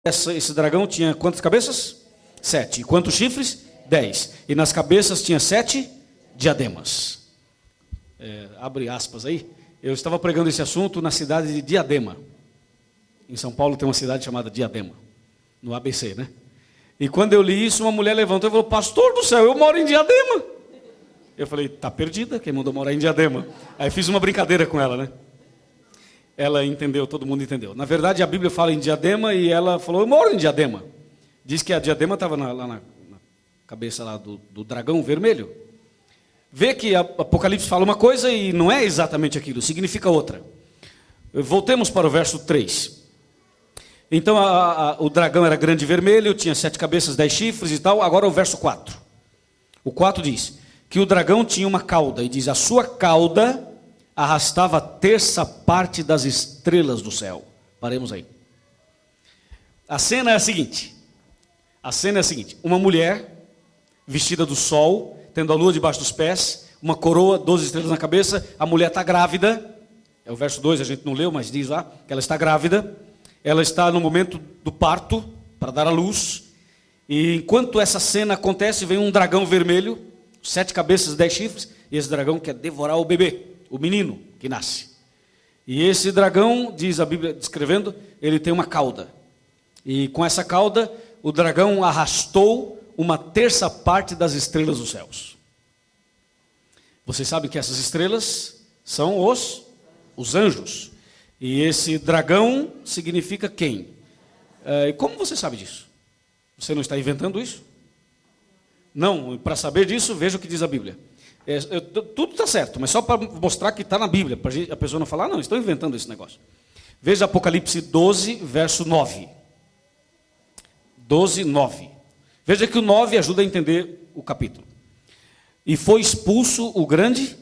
Esse dragão tinha quantas cabeças? 7. E quantos chifres? 10. E nas cabeças tinha 7 diademas. Abre aspas aí. Eu estava pregando esse assunto na cidade de Diadema. Em São Paulo tem uma cidade chamada Diadema. No ABC, né? E quando eu li isso, uma mulher levantou e falou: pastor do céu, eu moro em Diadema. Eu falei: tá perdida, quem mandou morar em Diadema? Aí fiz uma brincadeira com ela, né? Ela entendeu, todo mundo entendeu. Na verdade, a Bíblia fala em Diadema e ela falou: eu moro em Diadema. Diz que a diadema estava lá na cabeça lá do dragão vermelho. Vê que Apocalipse fala uma coisa e não é exatamente aquilo, significa outra. Voltemos para o verso 3. Então o dragão era grande e vermelho, tinha 7 cabeças, 10 chifres e tal. Agora o verso 4. O 4 diz que o dragão tinha uma cauda, e diz: a sua cauda arrastava a terça parte das estrelas do céu. Paremos aí. A cena é a seguinte: uma mulher vestida do sol, tendo a lua debaixo dos pés, uma coroa, 12 estrelas na cabeça. A mulher está grávida. É o verso 2, a gente não leu, mas diz lá que ela está grávida. Ela está no momento do parto, para dar à luz. E enquanto essa cena acontece, vem um dragão vermelho, 7 cabeças, 10 chifres, e esse dragão quer devorar o bebê, o menino que nasce. E esse dragão, diz a Bíblia descrevendo, ele tem uma cauda. E com essa cauda, o dragão arrastou uma terça parte das estrelas dos céus. Vocês sabem que essas estrelas são os anjos. E esse dragão significa quem? E como você sabe disso? Você não está inventando isso? Não, para saber disso, veja o que diz a Bíblia. Tudo está certo, mas só para mostrar que está na Bíblia, para a pessoa não falar: não, estou inventando esse negócio. Veja Apocalipse 12, verso 9. 12, 9. Veja que o 9 ajuda a entender o capítulo. E foi expulso o grande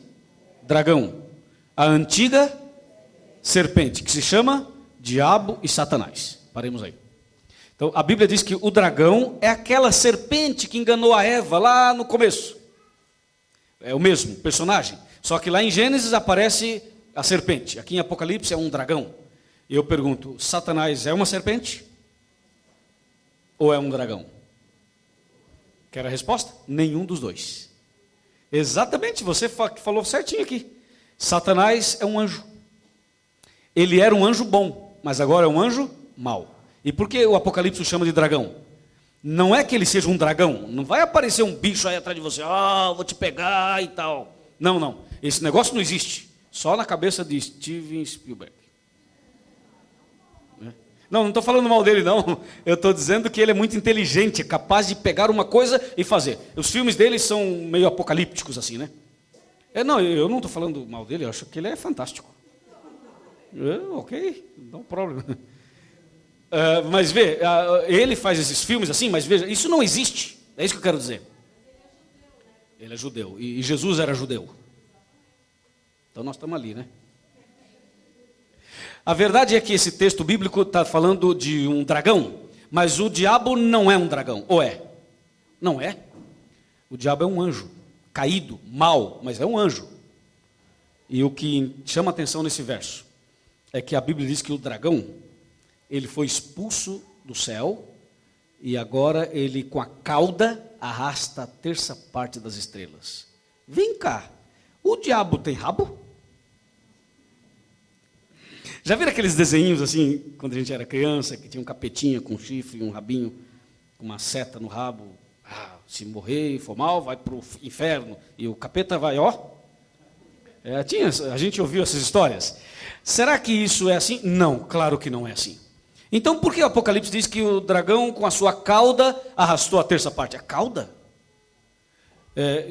dragão, a antiga serpente, que se chama Diabo e Satanás. Paremos aí. Então, a Bíblia diz que o dragão é aquela serpente que enganou a Eva lá no começo. É o mesmo personagem. Só que lá em Gênesis aparece a serpente. Aqui em Apocalipse é um dragão. E eu pergunto: Satanás é uma serpente? Ou é um dragão? Quer a resposta? Nenhum dos dois. Exatamente, você falou certinho aqui. Satanás é um anjo. Ele era um anjo bom, mas agora é um anjo mau. E por que o Apocalipse o chama de dragão? Não é que ele seja um dragão. Não vai aparecer um bicho aí atrás de você: vou te pegar e tal. Não, não. Esse negócio não existe. Só na cabeça de Steven Spielberg. Não estou falando mal dele, não. Eu estou dizendo que ele é muito inteligente, é capaz de pegar uma coisa e fazer. Os filmes dele são meio apocalípticos assim, né? Não, eu não estou falando mal dele, eu acho que ele é fantástico. Ok, não problema. Mas vê, ele faz esses filmes assim, mas veja, isso não existe. É isso que eu quero dizer. Ele é judeu, e Jesus era judeu. Então nós estamos ali, né? A verdade é que esse texto bíblico está falando de um dragão, mas o diabo não é um dragão, ou é? Não é. O diabo é um anjo, caído, mau, mas é um anjo. E o que chama atenção nesse verso é que a Bíblia diz que o dragão, ele foi expulso do céu, e agora ele com a cauda arrasta a terça parte das estrelas. Vem cá, o diabo tem rabo? Já viram aqueles desenhinhos assim, quando a gente era criança, que tinha um capetinha com um chifre, um rabinho, com uma seta no rabo? Se morrer e for mal, vai para o inferno, e o capeta vai, a gente ouviu essas histórias. Será que isso é assim? Não, claro que não é assim. Então, por que o Apocalipse diz que o dragão, com a sua cauda, arrastou a terça parte? A cauda?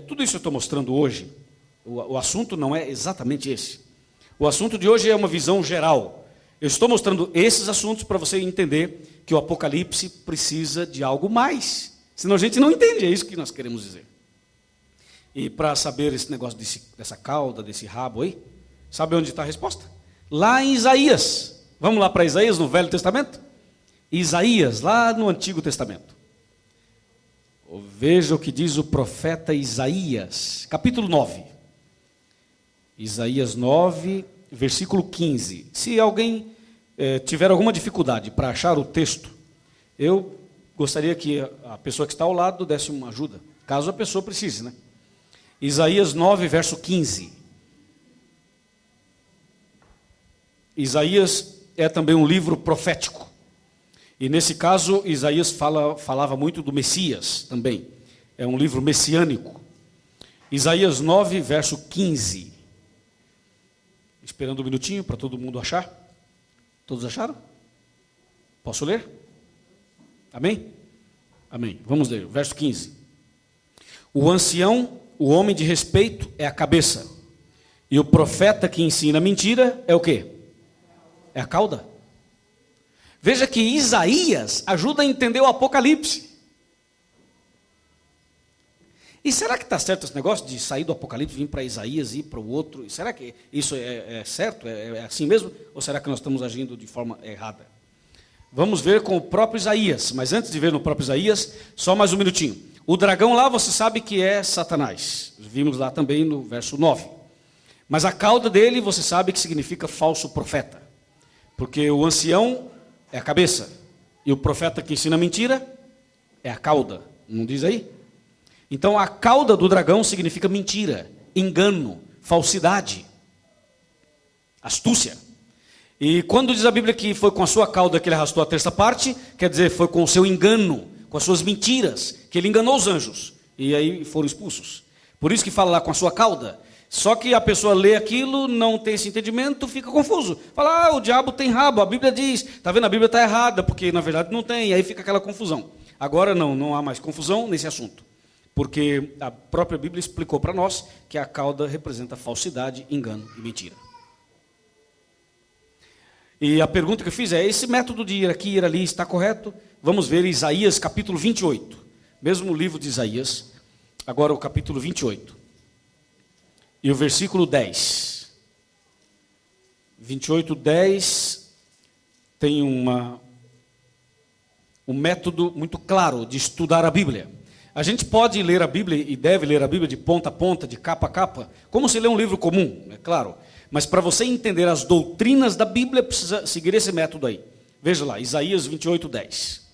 Tudo isso eu estou mostrando hoje. O assunto não é exatamente esse. O assunto de hoje é uma visão geral. Eu estou mostrando esses assuntos para você entender que o Apocalipse precisa de algo mais. Senão a gente não entende, é isso que nós queremos dizer. E para saber esse negócio dessa cauda, desse rabo aí, sabe onde está a resposta? Lá em Isaías. Vamos lá para Isaías no Velho Testamento? Isaías, lá no Antigo Testamento. Veja o que diz o profeta Isaías, capítulo 9. Isaías 9, versículo 15. Se alguém tiver alguma dificuldade para achar o texto, Eu gostaria que a pessoa que está ao lado desse uma ajuda, caso a pessoa precise, né? Isaías 9, verso 15. Isaías é também um livro profético. E nesse caso, Isaías falava muito do Messias também. É um livro messiânico. Isaías 9, verso 15. Esperando um minutinho para todo mundo achar. Todos acharam? Posso ler? Amém? Amém. Vamos ler, verso 15. O ancião, o homem de respeito, é a cabeça. E o profeta que ensina mentira é o quê? É a cauda. Veja que Isaías ajuda a entender o Apocalipse. E será que está certo esse negócio de sair do Apocalipse, vir para Isaías e ir para o outro? Será que isso é certo? É assim mesmo? Ou será que nós estamos agindo de forma errada? Vamos ver com o próprio Isaías. Mas antes de ver no próprio Isaías, só mais um minutinho. O dragão lá, você sabe que é Satanás. Vimos lá também no verso 9. Mas a cauda dele, você sabe que significa falso profeta. Porque o ancião é a cabeça. E o profeta que ensina mentira é a cauda. Não diz aí? Então a cauda do dragão significa mentira, engano, falsidade, astúcia. E quando diz a Bíblia que foi com a sua cauda que ele arrastou a terça parte, quer dizer, foi com o seu engano, com as suas mentiras, que ele enganou os anjos. E aí foram expulsos. Por isso que fala lá com a sua cauda. Só que a pessoa lê aquilo, não tem esse entendimento, fica confuso. Fala, o diabo tem rabo, a Bíblia diz. Está vendo, a Bíblia está errada, porque na verdade não tem. E aí fica aquela confusão. Agora não há mais confusão nesse assunto. Porque a própria Bíblia explicou para nós que a cauda representa falsidade, engano e mentira. E a pergunta que eu fiz é, esse método de ir aqui e ir ali está correto? Vamos ver Isaías capítulo 28. Mesmo livro de Isaías, agora o capítulo 28. E o versículo 10. 28, 10 tem um método muito claro de estudar a Bíblia. A gente pode ler a Bíblia e deve ler a Bíblia de ponta a ponta, de capa a capa, como se lê um livro comum, é claro. Mas para você entender as doutrinas da Bíblia, precisa seguir esse método aí. Veja lá, Isaías 28, 10.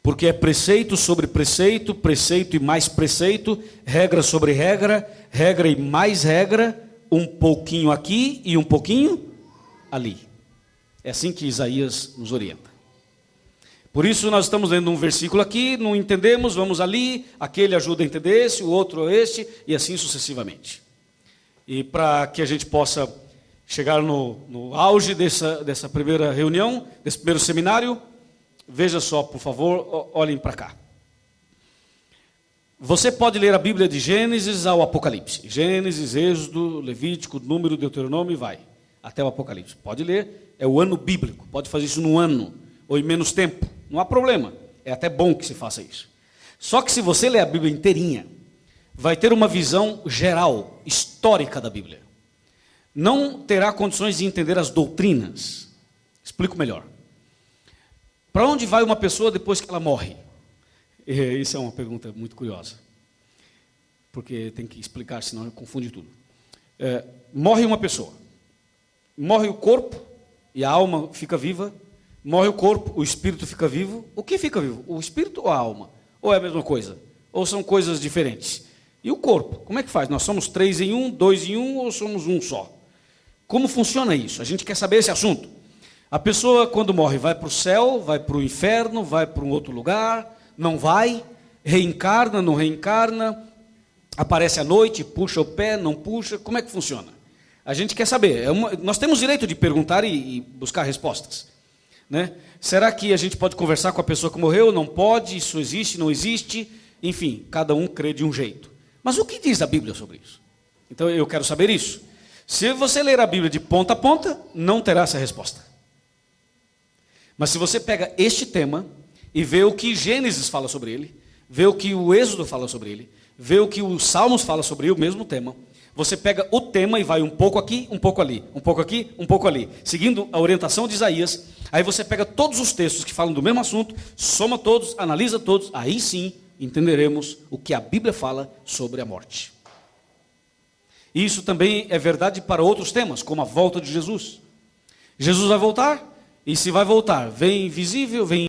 Porque é preceito sobre preceito, preceito e mais preceito, regra sobre regra, regra e mais regra, um pouquinho aqui e um pouquinho ali. É assim que Isaías nos orienta. Por isso nós estamos lendo um versículo aqui, não entendemos, vamos ali, aquele ajuda a entender esse, o outro este, e assim sucessivamente. E para que a gente possa chegar no auge dessa primeira reunião, desse primeiro seminário, veja só, por favor, olhem para cá. Você pode ler a Bíblia de Gênesis ao Apocalipse. Gênesis, Êxodo, Levítico, Número, Deuteronômio e vai até o Apocalipse. Pode ler, é o ano bíblico. Pode fazer isso num ano ou em menos tempo. Não há problema. É até bom que se faça isso. Só que se você ler a Bíblia inteirinha, vai ter uma visão geral, histórica da Bíblia. Não terá condições de entender as doutrinas. Explico melhor. Para onde vai uma pessoa depois que ela morre? Isso é uma pergunta muito curiosa. Porque tem que explicar, senão confunde tudo. Morre uma pessoa. Morre o corpo e a alma fica viva. Morre o corpo, o espírito fica vivo. O que fica vivo? O espírito ou a alma? Ou é a mesma coisa? Ou são coisas diferentes? E o corpo? Como é que faz? Nós somos 3 em 1, 2 em 1 ou somos um só? Como funciona isso? A gente quer saber esse assunto. A pessoa, quando morre, vai para o céu, vai para o inferno, vai para um outro lugar, não vai, reencarna, não reencarna, aparece à noite, puxa o pé, não puxa, como é que funciona? A gente quer saber. Nós temos direito de perguntar e buscar respostas. Né? Será que a gente pode conversar com a pessoa que morreu? Não pode, isso existe, não existe, enfim, cada um crê de um jeito. Mas o que diz a Bíblia sobre isso? Então eu quero saber isso. Se você ler a Bíblia de ponta a ponta, não terá essa resposta. Mas se você pega este tema e vê o que Gênesis fala sobre ele, vê o que o Êxodo fala sobre ele, vê o que os Salmos fala sobre ele, o mesmo tema, você pega o tema e vai um pouco aqui, um pouco ali, um pouco aqui, um pouco ali, seguindo a orientação de Isaías, aí você pega todos os textos que falam do mesmo assunto, soma todos, analisa todos, aí sim entenderemos o que a Bíblia fala sobre a morte. Isso também é verdade para outros temas, como a volta de Jesus. Jesus vai voltar, E se vai voltar, vem visível, vem